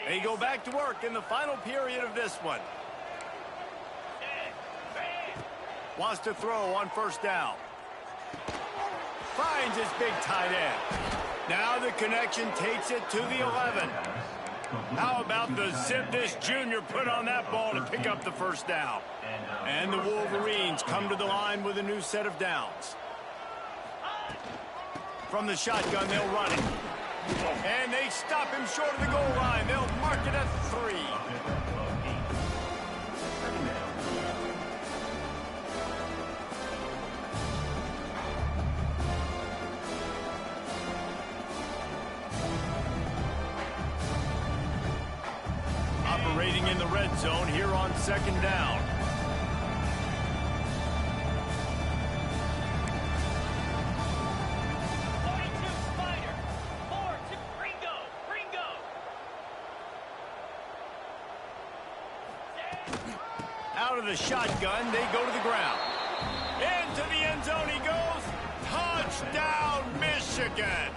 They go back to work in the final period of this one. Wants to throw on 1st down. Finds his big tight end. Now the connection takes it to the 11. How about the zip this junior put on that ball to pick up the 1st down? And the Wolverines come to the line with a new set of downs. From the shotgun, they'll run it. And they stop him short of the goal line. They'll mark it at 3. Operating in the red zone here on 2nd down. Out of the shotgun, they go to the ground. Into the end zone he goes. Touchdown, Michigan.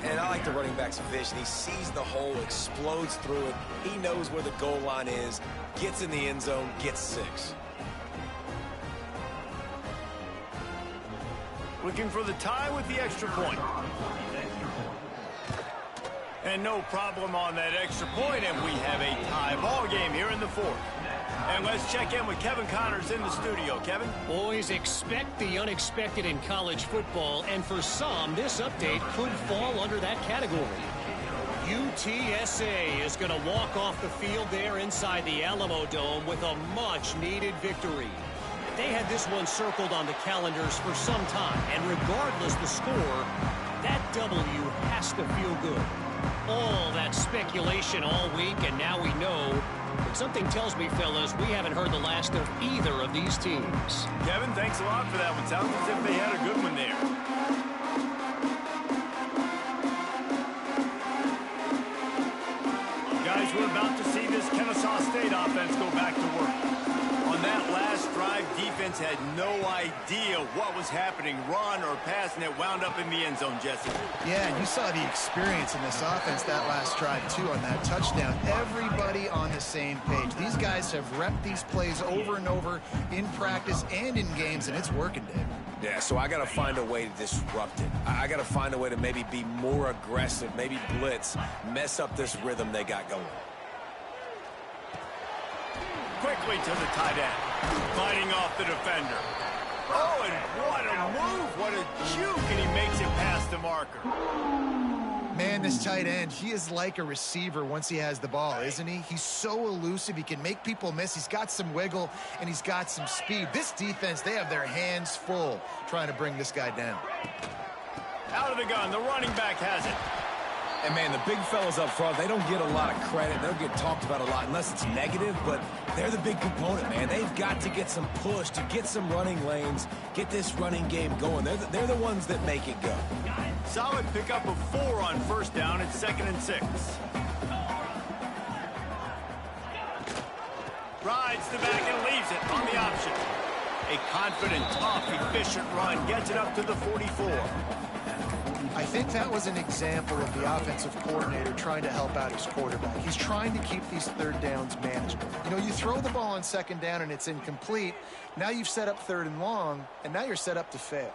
And I like the running back's vision. He sees the hole, explodes through it. He knows where the goal line is, gets in the end zone, gets 6. Looking for the tie with the extra point. And no problem on that extra point, and we have a tie ball game here in the 4th. And let's check in with Kevin Connors in the studio. Kevin? Boys, expect the unexpected in college football, and for some, this update could fall under that category. UTSA is going to walk off the field there inside the Alamo Dome with a much-needed victory. They had this one circled on the calendars for some time, and regardless the score, that W has to feel good. All that speculation all week, and now we know. But something tells me, fellas, we haven't heard the last of either of these teams. Kevin, thanks a lot for that one. Sounds as if they had a good one there. Guys, we're about to see this Kennesaw State offense go back to work. On that last drive, defense had no idea what was happening, run or pass, and it wound up in the end zone, Jesse. Yeah, and you saw the experience in this offense that last drive, too, on that touchdown. Everybody on the same page. These guys have repped these plays over and over in practice and in games, and it's working, Dave. Yeah, so I got to find a way to disrupt it. I got to find a way to maybe be more aggressive, maybe blitz, mess up this rhythm they got going. Quickly to the tight end, fighting off the defender. Oh, and what a move, what a juke, and he makes it past the marker. Man, this tight end, he is like a receiver once he has the ball, isn't he? He's so elusive, he can make people miss. He's got some wiggle, and he's got some speed. This defense, they have their hands full trying to bring this guy down. Out of the gun, the running back has it. And, man, the big fellas up front, they don't get a lot of credit. They don't get talked about a lot unless it's negative, but they're the big component, man. They've got to get some push, to get some running lanes, get this running game going. They're the ones that make it go. Solid pickup of 4 on 1st down. It's 2nd and 6. Rides the back and leaves it on the option. A confident, tough, efficient run gets it up to the 44. I think that was an example of the offensive coordinator trying to help out his quarterback. He's trying to keep these 3rd downs manageable. You know, you throw the ball on 2nd down and it's incomplete. Now you've set up 3rd and long, and now you're set up to fail.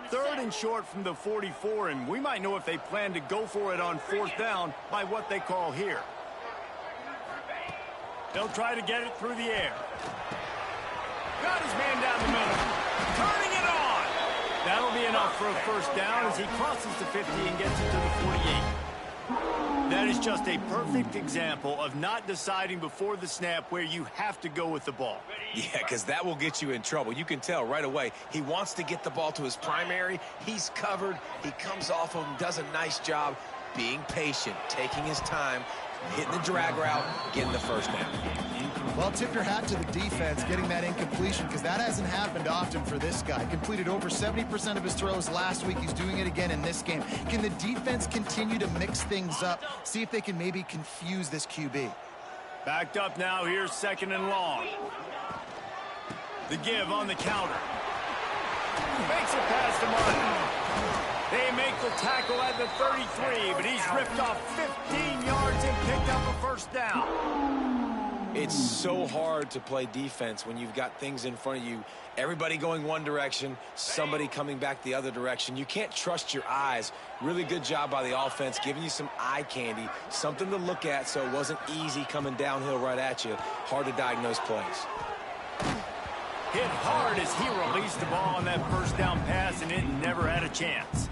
Third and short from the 44, and we might know if they plan to go for it on 4th down by what they call here. They'll try to get it through the air. Got his man down the middle. Turning it on. That'll be enough for a 1st down as he crosses the 50 and gets it to the 48. That is just a perfect example of not deciding before the snap where you have to go with the ball. Yeah, because that will get you in trouble. You can tell right away he wants to get the ball to his primary. He's covered. He comes off of him, does a nice job being patient, taking his time, hitting the drag route, getting the 1st down. Well, tip your hat to the defense getting that incompletion, because that hasn't happened often for this guy. Completed over 70% of his throws last week. He's doing it again in this game. Can the defense continue to mix things up? See if they can maybe confuse this QB. Backed up now. Here's 2nd and long. The give on the counter. Makes it past the mark. They make the tackle at the 33, but he's ripped off 15 yards and picked up a 1st down. It's so hard to play defense when you've got things in front of you, everybody going one direction, somebody coming back the other direction. You can't trust your eyes. Really good job by the offense, giving you some eye candy, something to look at so it wasn't easy coming downhill right at you. Hard to diagnose plays. Hit hard as he released the ball on that first down pass, and it never had a chance.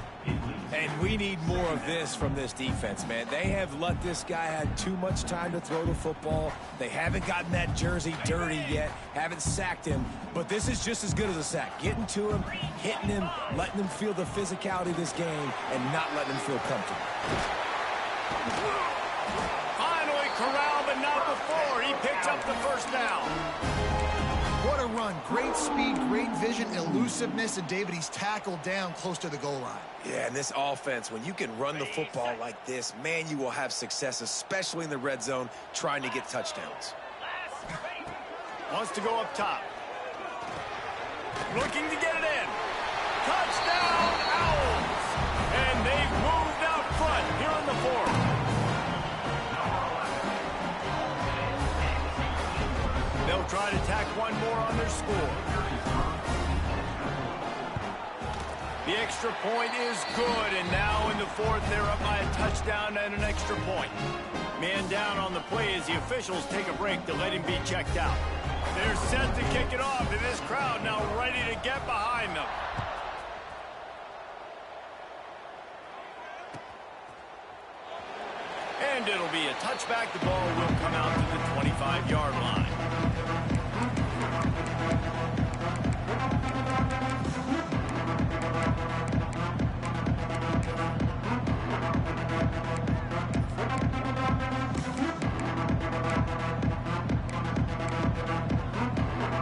And we need more of this from this defense, man. They have let this guy have too much time to throw the football. They haven't gotten that jersey dirty yet, haven't sacked him. But this is just as good as a sack. Getting to him, hitting him, letting him feel the physicality of this game, and not letting him feel comfortable. Finally corralled, but not before. He picks up the first down. What a run. Great speed, great vision, elusiveness, and David, he's tackled down close to the goal line. Yeah, and this offense, when you can run the football like this, man, you will have success, especially in the red zone, trying to get touchdowns. Wants to go up top. Looking to get it in. Touchdown, Owls! And they've moved out front here in the fourth. They'll try to tack one more on their score. The extra point is good, and now in the fourth, they're up by a touchdown and an extra point. Man down on the play as the officials take a break to let him be checked out. They're set to kick it off, and this crowd now ready to get behind them. And it'll be a touchback. The ball will come out to the 25-yard line.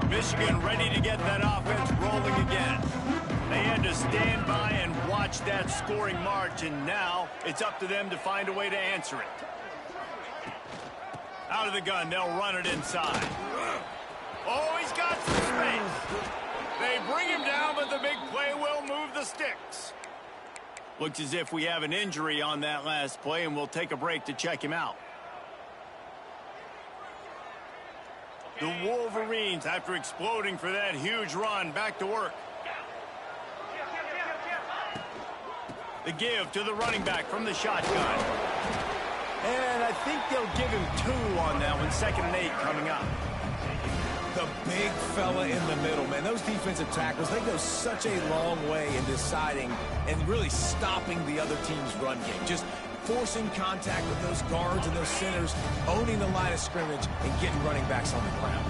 Michigan ready to get that offense rolling again. They had to stand by and watch that scoring march, and now it's up to them to find a way to answer it. Out of the gun, they'll run it inside. Oh, he's got some space. They bring him down, but the big play will move the sticks. Looks as if we have an injury on that last play, and we'll take a break to check him out. The Wolverines, after exploding for that huge run, back to work. The give to the running back from the shotgun. And I think they'll give him 2 on that one. 2nd and 8 coming up. The big fella in the middle, man. Those defensive tackles, they go such a long way in deciding and really stopping the other team's run game. Just forcing contact with those guards and those centers, owning the line of scrimmage, and getting running backs on the ground.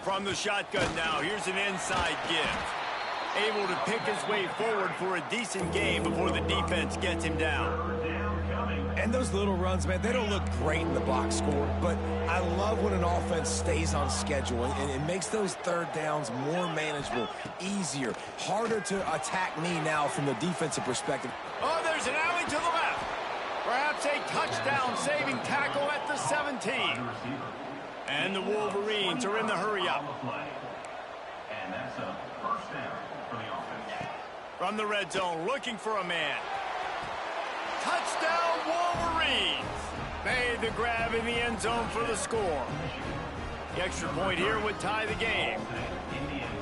From the shotgun now, here's an inside give. Able to pick his way forward for a decent gain before the defense gets him down. And those little runs, man, they don't look great in the box score, but I love when an offense stays on schedule, and it makes those third downs more manageable, easier, harder to attack me now from the defensive perspective. Oh, there's an alley to the left. Perhaps a touchdown-saving tackle at the 17. And the Wolverines are in the hurry-up. And that's a first down for the offense. From the red zone, looking for a man. Touchdown, Wolverines! Made the grab in the end zone for the score. The extra point here would tie the game.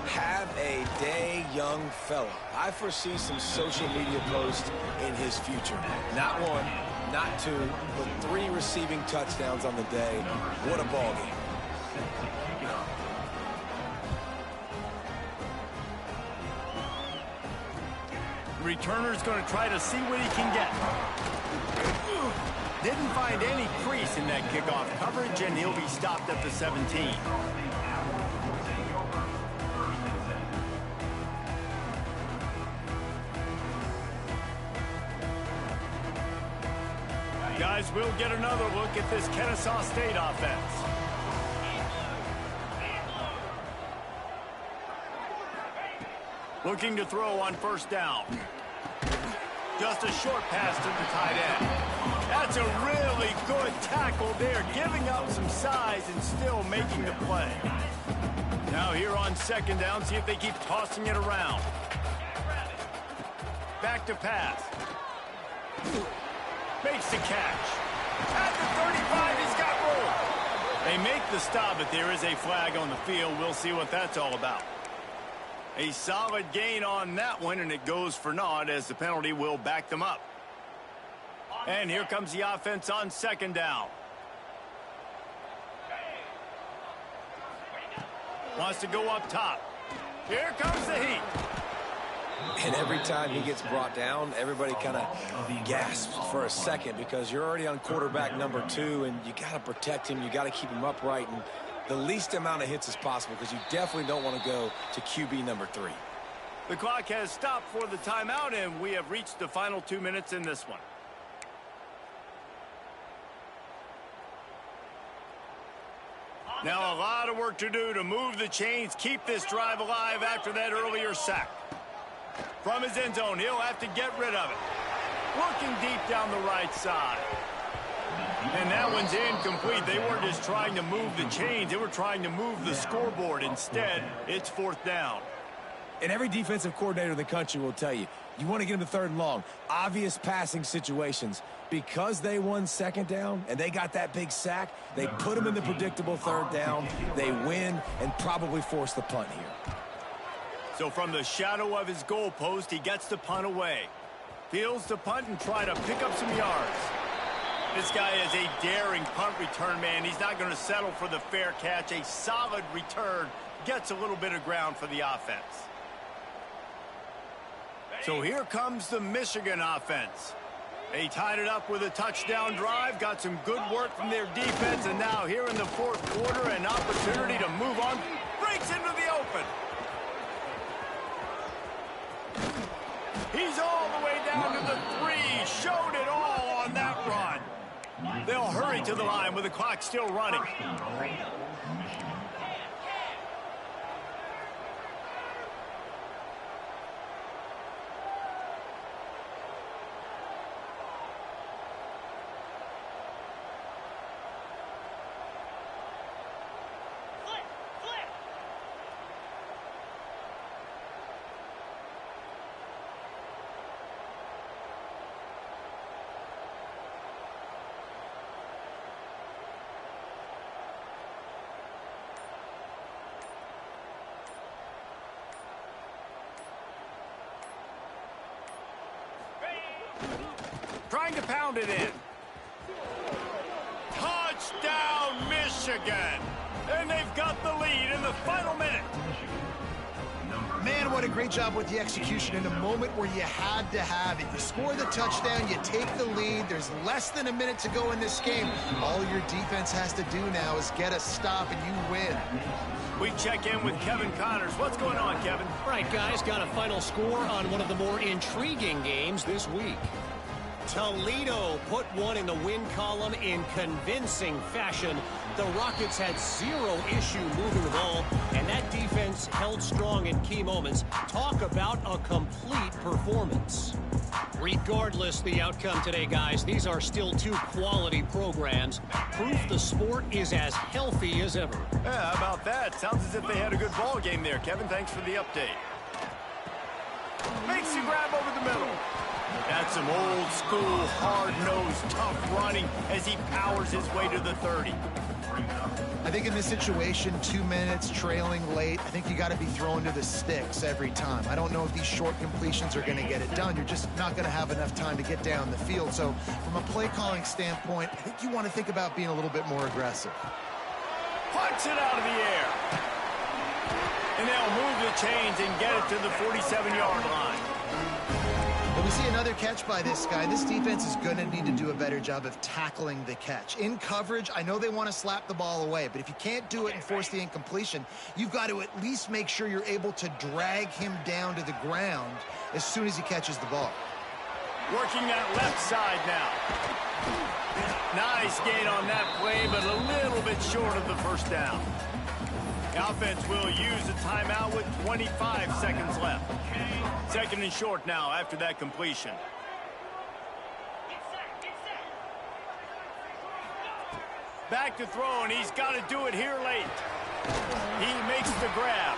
Have a day, young fella. I foresee some social media posts in his future. Not 1, not 2, but 3 receiving touchdowns on the day. What a ball game. Returner's going to try to see what he can get. Didn't find any crease in that kickoff coverage, and he'll be stopped at the 17. Guys, we'll get another look at this Kennesaw State offense. Looking to throw on first down. Just a short pass to the tight end. That's a really good tackle there, giving up some size and still making the play. Now here on second down, see if they keep tossing it around. back to pass. Makes the catch. At the 35, he's got room. They make the stop, but there is a flag on the field. We'll see what that's all about. A solid gain on that one, and it goes for naught as the penalty will back them up. And here comes the offense on second down. Wants to go up top. Here comes the heat. And every time he gets brought down, everybody kind of gasps for a second because you're already on quarterback number 2, and you got to protect him. You got to keep him upright and the least amount of hits as possible because you definitely don't want to go to QB number 3. The clock has stopped for the timeout, and we have reached the final 2 minutes in this one. Now a lot of work to do to move the chains, keep this drive alive after that earlier sack. From his end zone, he'll have to get rid of it. Looking deep down the right side. And that one's incomplete. They weren't just trying to move the chains. They were trying to move the scoreboard. Instead, it's fourth down. And every defensive coordinator in the country will tell you, you want to get them to third and long. Obvious passing situations. Because they won second down and they got that big sack, they put them in the predictable third down. They win and probably force the punt here. So from the shadow of his goalpost, he gets the punt away. Fields the punt and try to pick up some yards. This guy is a daring punt return man. He's not going to settle for the fair catch. A solid return gets a little bit of ground for the offense. So here comes the Michigan offense. They tied it up with a touchdown drive, got some good work from their defense, and now here in the fourth quarter, an opportunity to move on. Breaks into the open. He's all the way down to the 3. Showed it all on that run. They'll hurry to the line with the clock still running. Trying to pound it in. Touchdown, Michigan! And they've got the lead in the final minute. Man, what a great job with the execution in a moment where you had to have it. You score the touchdown, you take the lead. There's less than a minute to go in this game. All your defense has to do now is get a stop and you win. We check in with Kevin Connors. What's going on, Kevin? All right, guys, got a final score on one of the more intriguing games this week. Toledo put one in the win column in convincing fashion. The Rockets had zero issue moving the ball, and that defense held strong in key moments. Talk about a complete performance. Regardless the outcome today, guys, these are still two quality programs. Proof the sport is as healthy as ever. Yeah, how about that? Sounds as if they had a good ball game there, Kevin. Thanks for the update. Makes the grab over the middle. That's some old school, hard-nosed, tough running as he powers his way to the 30. I think in this situation, 2 minutes, trailing late, I think you got to be throwing to the sticks every time. I don't know if these short completions are going to get it done. You're just not going to have enough time to get down the field. So from a play-calling standpoint, I think you want to think about being a little bit more aggressive. Punts it out of the air. And they'll move the chains and get it to the 47-yard line. Well, we see another catch by this guy. This defense is going to need to do a better job of tackling the catch. In coverage, I know they want to slap the ball away, but if you can't do it and force the incompletion, you've got to at least make sure you're able to drag him down to the ground as soon as he catches the ball. Working that left side now. Nice gain on that play, but a little bit short of the first down. The offense will use a timeout with 25 seconds left. Second and short now after that completion. Back to throw, and he's got to do it here late. He makes the grab.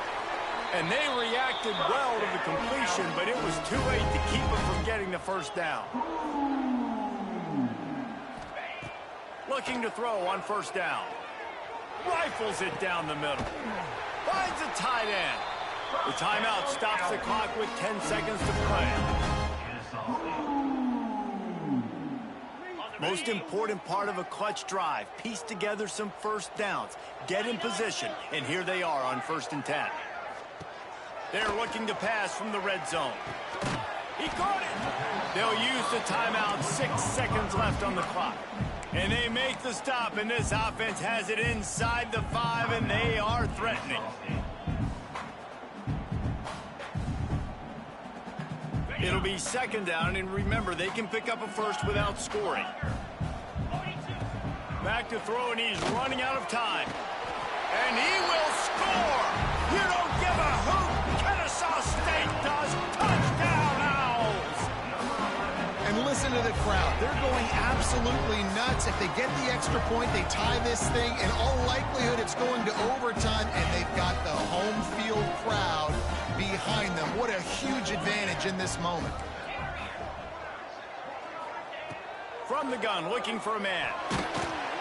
And they reacted well to the completion, but it was too late to keep them from getting the first down. Looking to throw on first down. Rifles it down the middle. Finds a tight end. The timeout stops the clock with 10 seconds to play. Most important part of a clutch drive, piece together some first downs, get in position, and here they are on 1st and 10. They're looking to pass from the red zone. He caught it. They'll use the timeout, 6 seconds left on the clock. And they make the stop, and this offense has it inside the 5, and they are threatening. It'll be 2nd down, and remember, they can pick up a first without scoring. Back to throw, and he's running out of time. And he will score! You don't give a hoot! Kennesaw State does! Touchdown, Owls! And listen to the crowd. They're going absolutely nuts. If they get the extra point, they tie this thing. In all likelihood, it's going to overtime, and they've got the home field crowd behind them. What a huge advantage in this moment. From the gun, looking for a man.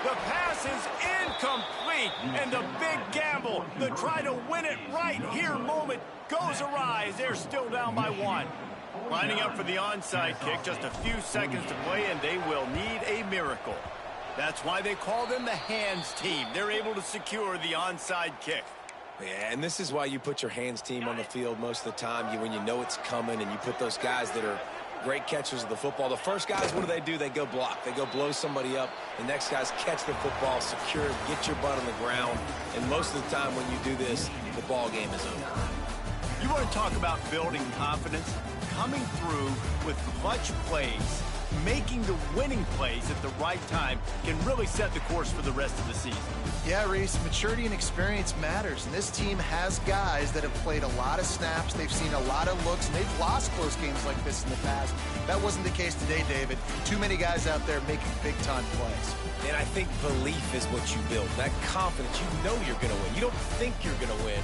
The pass is incomplete, and the big gamble, the try to win it right here moment goes awry as they're still down by 1. Lining up for the onside kick, just a few seconds to play, and they will need a miracle. That's why they call them the hands team. They're able to secure the onside kick. Yeah, and this is why you put your hands team on the field most of the time, when you know it's coming, and you put those guys that are great catchers of the football. The first guys, what do? They go block. They go blow somebody up. The next guys catch the football, secure, get your butt on the ground. And most of the time when you do this, the ball game is over. You want to talk about building confidence? Coming through with clutch plays, making the winning plays at the right time can really set the course for the rest of the season. Yeah, Reese, maturity and experience matters, and this team has guys that have played a lot of snaps. They've seen a lot of looks, and they've lost close games like this in the past. That wasn't the case today, David. Too many guys out there making big-time plays. And I think belief is what you build. That confidence, you know you're going to win. You don't think you're going to win.